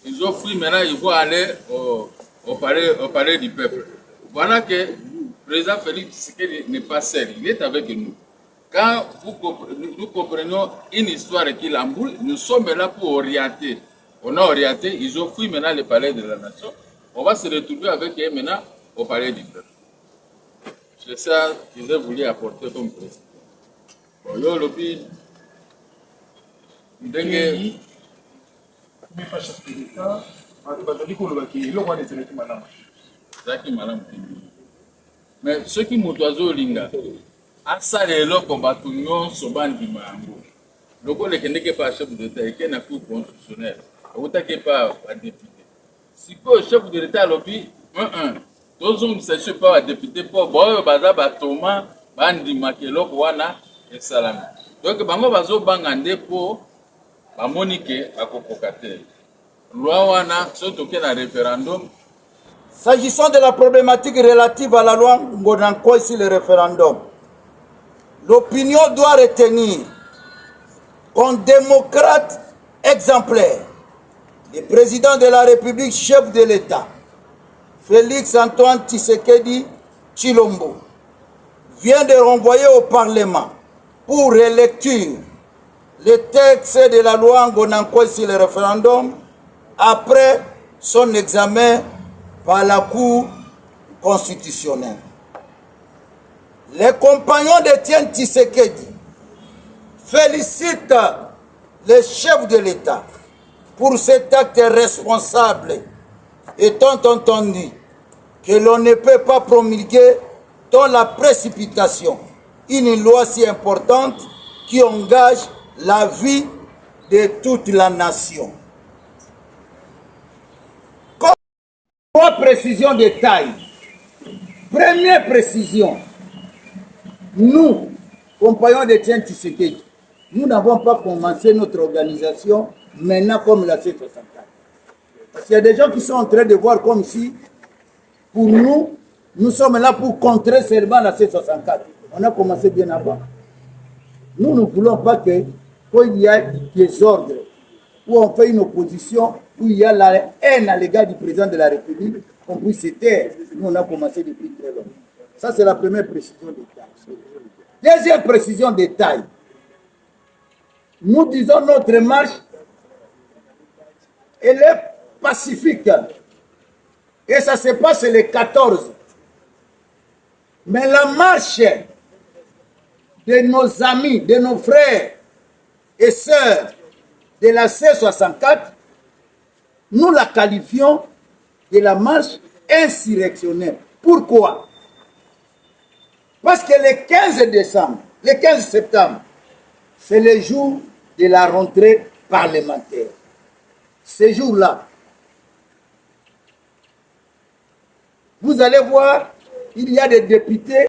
ils ont fui, maintenant ils vont aller au palais du peuple. Voilà que le président Félix Tshisekedi n'est pas seul, il est avec nous. Quand nous comprenons une histoire qui l'emboule, nous sommes là pour orienter. On a orienté, ils ont fui maintenant le palais de la nation. On va se retrouver avec eux maintenant au palais du peuple. C'est ça que j'ai voulu apporter comme président. Bon, yo, lobi, ndenge, mais ceux qui m'ont oiseau linga, asa eloko bato nyonso bandima yango. Loko lekendeke pa chef d'État eke na cour constitutionnelle. Okutaki pa ba député. Siko chef de l'État lobi, tozongisa biso pa ba député po boyo baza batoma bandima keloko wana esalami. Donc bango bazobanga nde po bamoni ke bakokoka te. Loi wana soki toke na référendum. S'agissant de la problématique relative à la loi Ngonanko, ici le référendum, l'opinion doit retenir qu'un démocrate exemplaire, le président de la République, chef de l'État, Félix Antoine Tshisekedi Tshilombo, vient de renvoyer au Parlement pour relecture le texte de la loi Ngonanko, ici le référendum, après son examen par la Cour constitutionnelle. Les compagnons d'Étienne Tshisekedi félicitent le chef de l'État pour cet acte responsable, étant entendu que l'on ne peut pas promulguer dans la précipitation une loi si importante qui engage la vie de toute la nation. Trois précisions de taille. Première précision, nous, compagnons d'Étienne Tshisekedi, nous n'avons pas commencé notre organisation maintenant comme la C64. Parce qu'il y a des gens qui sont en train de voir comme si, pour nous, nous sommes là pour contrer seulement la C64. On a commencé bien avant. Nous ne voulons pas qu'il y ait des ordres, où on fait une opposition, où il y a la haine à l'égard du président de la République, on puisse se taire. Nous, on a commencé depuis très longtemps. Ça, c'est la première précision de taille. Deuxième précision de taille. Nous disons notre marche, elle est pacifique. Et ça se passe le 14. Mais la marche de nos amis, de nos frères et sœurs de la C64, nous la qualifions de la marche insurrectionnelle. Pourquoi? Parce que le 15 décembre, le 15 septembre, c'est le jour de la rentrée parlementaire. Ce jour-là, vous allez voir, il y a des députés